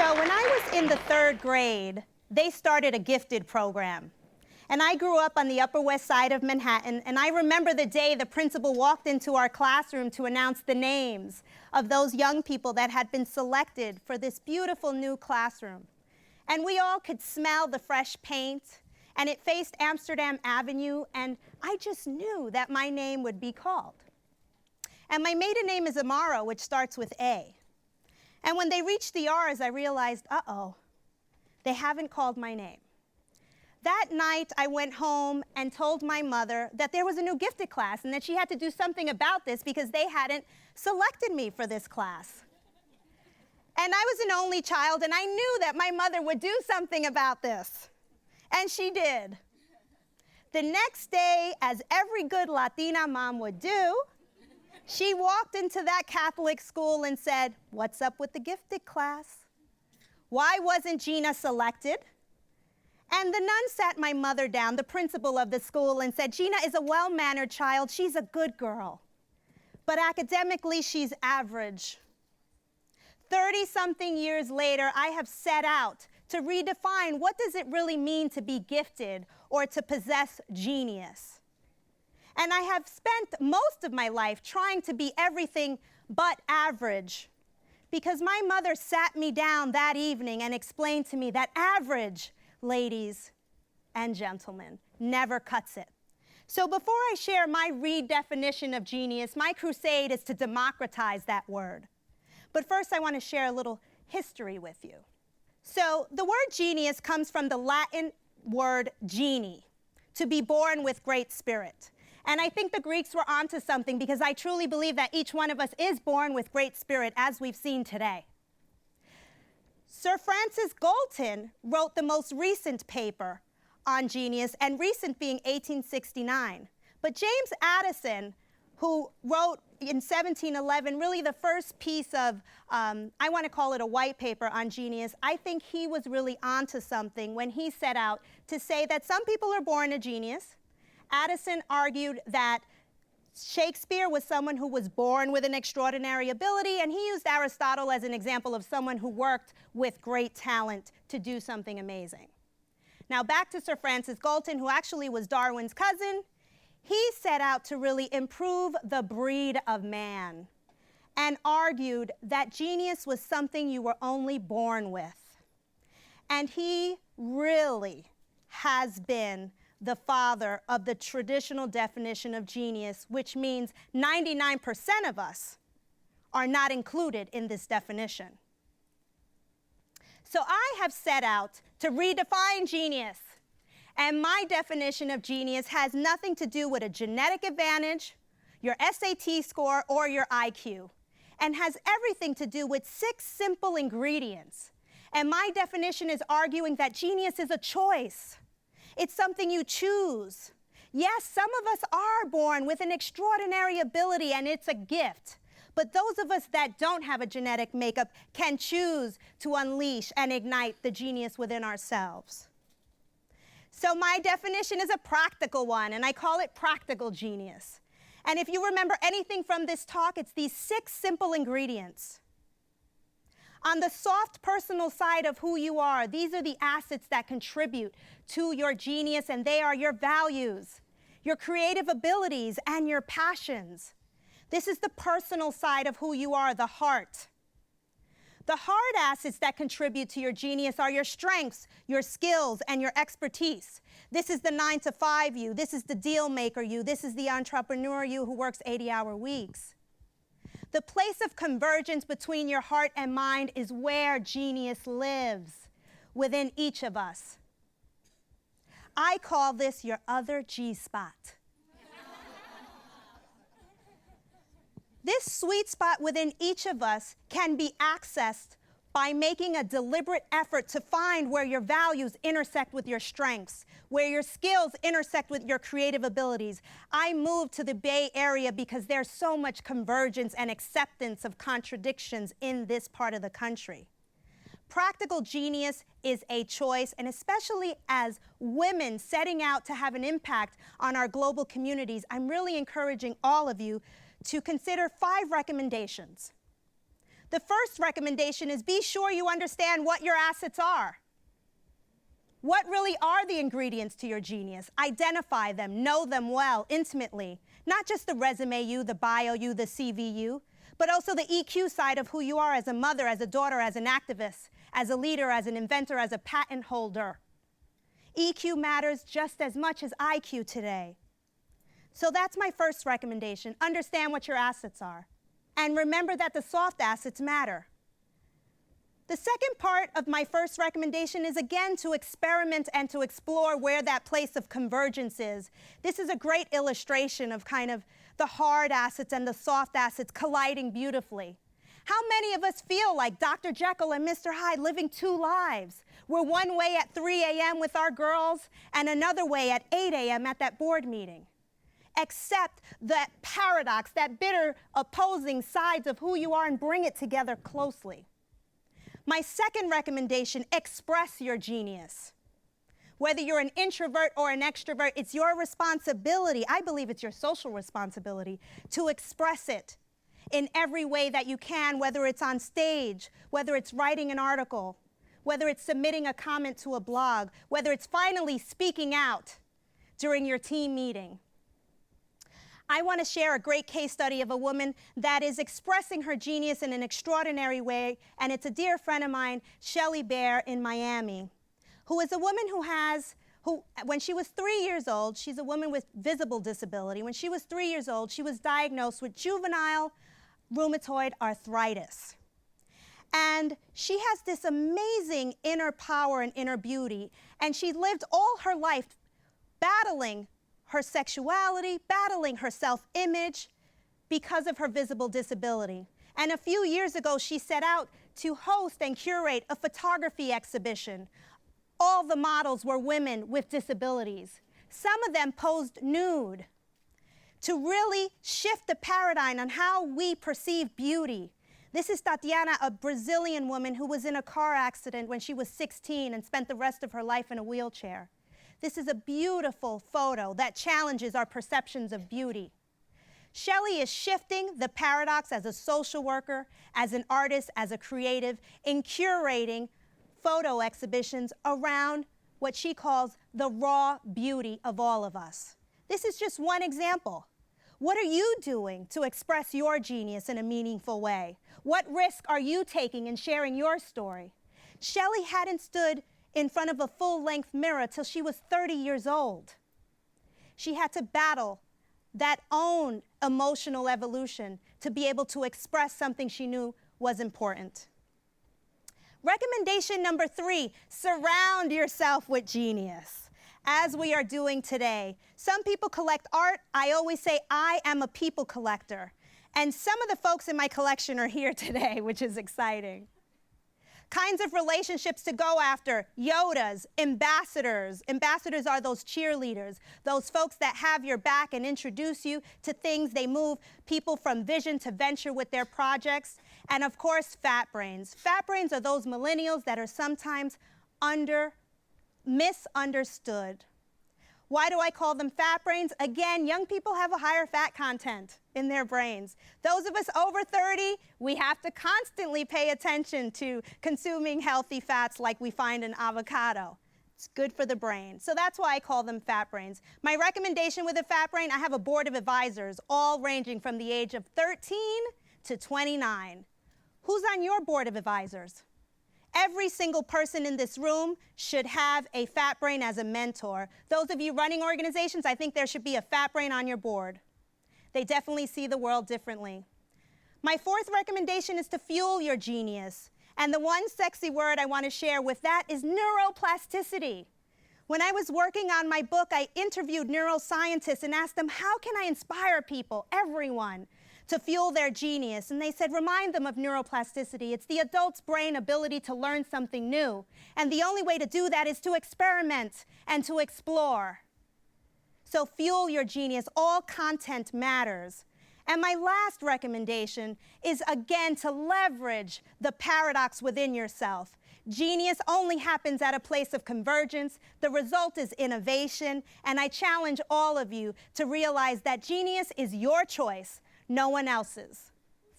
So when I was in the 3rd grade, they started a gifted program. And I grew up on the Upper West Side of Manhattan, and I remember the day the principal walked into our classroom to announce the names of those young people that had been selected for this beautiful new classroom. And we all could smell the fresh paint, and it faced Amsterdam Avenue, and I just knew that my name would be called. And my maiden name is Amara, which starts with A. And when they reached the R's, I realized, uh-oh, they haven't called my name. That night, I went home and told my mother that there was a new gifted class and that she had to do something about this because they hadn't selected me for this class. And I was an only child, and I knew that my mother would do something about this. And she did. The next day, as every good Latina mom would do, she walked into that Catholic school and said, "What's up with the gifted class? Why wasn't Gina selected?" And the nun sat my mother down, the principal of the school, and said, "Gina is a well-mannered child. She's a good girl. But academically, she's average." 30-something years later, I have set out to redefine what does it really mean to be gifted or to possess genius. And I have spent most of my life trying to be everything but average, because my mother sat me down that evening and explained to me that average, ladies and gentlemen, never cuts it. So before I share my redefinition of genius, my crusade is to democratize that word. But first, I want to share a little history with you. So the word genius comes from the Latin word genie, to be born with great spirit. And I think the Greeks were onto something, because I truly believe that each one of us is born with great spirit, as we've seen today. Sir Francis Galton wrote the most recent paper on genius, and recent being 1869. But James Addison, who wrote in 1711 really the first piece of, I want to call it a white paper on genius, I think he was really onto something when he set out to say that some people are born a genius. Addison argued that Shakespeare was someone who was born with an extraordinary ability, and he used Aristotle as an example of someone who worked with great talent to do something amazing. Now back to Sir Francis Galton, who actually was Darwin's cousin. He set out to really improve the breed of man and argued that genius was something you were only born with. And he really has been the father of the traditional definition of genius, which means 99% of us are not included in this definition. So I have set out to redefine genius. And my definition of genius has nothing to do with a genetic advantage, your SAT score, or your IQ, and has everything to do with 6 simple ingredients. And my definition is arguing that genius is a choice. It's something you choose. Yes, some of us are born with an extraordinary ability, and it's a gift. But those of us that don't have a genetic makeup can choose to unleash and ignite the genius within ourselves. So my definition is a practical one, and I call it practical genius. And if you remember anything from this talk, it's these 6 simple ingredients. On the soft personal side of who you are, these are the assets that contribute to your genius, and they are your values, your creative abilities, and your passions. This is the personal side of who you are, the heart. The hard assets that contribute to your genius are your strengths, your skills, and your expertise. This is the 9-to-5 you. This is the deal maker you. This is the entrepreneur you who works 80-hour weeks. The place of convergence between your heart and mind is where genius lives, within each of us. I call this your other GSpot. This sweet spot within each of us can be accessed by making a deliberate effort to find where your values intersect with your strengths, where your skills intersect with your creative abilities. I moved to the Bay Area because there's so much convergence and acceptance of contradictions in this part of the country. Practical genius is a choice, and especially as women setting out to have an impact on our global communities, I'm really encouraging all of you to consider 5 recommendations. The first recommendation is be sure you understand what your assets are. What really are the ingredients to your genius? Identify them, know them well, intimately. Not just the resume you, the bio you, the CV you, but also the EQ side of who you are as a mother, as a daughter, as an activist, as a leader, as an inventor, as a patent holder. EQ matters just as much as IQ today. So that's my first recommendation. Understand what your assets are. And remember that the soft assets matter. The second part of my first recommendation is, again, to experiment and to explore where that place of convergence is. This is a great illustration of kind of the hard assets and the soft assets colliding beautifully. How many of us feel like Dr. Jekyll and Mr. Hyde living two lives? We're one way at 3 a.m. with our girls and another way at 8 a.m. at that board meeting. Accept that paradox, that bitter opposing sides of who you are, and bring it together closely. My second recommendation, express your genius. Whether you're an introvert or an extrovert, it's your responsibility, I believe it's your social responsibility, to express it in every way that you can, whether it's on stage, whether it's writing an article, whether it's submitting a comment to a blog, whether it's finally speaking out during your team meeting. I want to share a great case study of a woman that is expressing her genius in an extraordinary way, and it's a dear friend of mine, Shelly Baer in Miami, who is a woman who, when she was 3 years old, she's a woman with visible disability. When she was 3 years old, she was diagnosed with juvenile rheumatoid arthritis. And she has this amazing inner power and inner beauty, and she lived all her life battling her sexuality, battling her self-image because of her visible disability. And a few years ago, she set out to host and curate a photography exhibition. All the models were women with disabilities. Some of them posed nude, to really shift the paradigm on how we perceive beauty. This is Tatiana, a Brazilian woman who was in a car accident when she was 16 and spent the rest of her life in a wheelchair. This is a beautiful photo that challenges our perceptions of beauty. Shelly is shifting the paradox as a social worker, as an artist, as a creative, in curating photo exhibitions around what she calls the raw beauty of all of us. This is just one example. What are you doing to express your genius in a meaningful way? What risk are you taking in sharing your story? Shelly hadn't stood in front of a full-length mirror till she was 30 years old. She had to battle that own emotional evolution to be able to express something she knew was important. Recommendation number 3, surround yourself with genius, as we are doing today. Some people collect art. I always say I am a people collector. And some of the folks in my collection are here today, which is exciting. Kinds of relationships to go after: Yodas, ambassadors. Ambassadors are those cheerleaders, those folks that have your back and introduce you to things. They move people from vision to venture with their projects. And of course, fat brains. Fat brains are those millennials that are sometimes misunderstood. Why do I call them fat brains? Again, young people have a higher fat content in their brains. Those of us over 30, we have to constantly pay attention to consuming healthy fats like we find in avocado. It's good for the brain. So that's why I call them fat brains. My recommendation with a fat brain, I have a board of advisors, all ranging from the age of 13 to 29. Who's on your board of advisors? Every single person in this room should have a fat brain as a mentor. Those of you running organizations, I think there should be a fat brain on your board. They definitely see the world differently. My fourth recommendation is to fuel your genius. And the one sexy word I want to share with that is neuroplasticity. When I was working on my book, I interviewed neuroscientists and asked them, how can I inspire people, everyone, to fuel their genius? And they said, remind them of neuroplasticity. It's the adult's brain ability to learn something new. And the only way to do that is to experiment and to explore. So fuel your genius. All content matters. And my last recommendation is, again, to leverage the paradox within yourself. Genius only happens at a place of convergence. The result is innovation. And I challenge all of you to realize that genius is your choice, no one else's.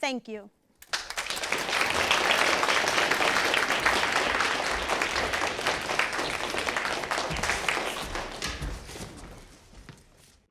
Thank you.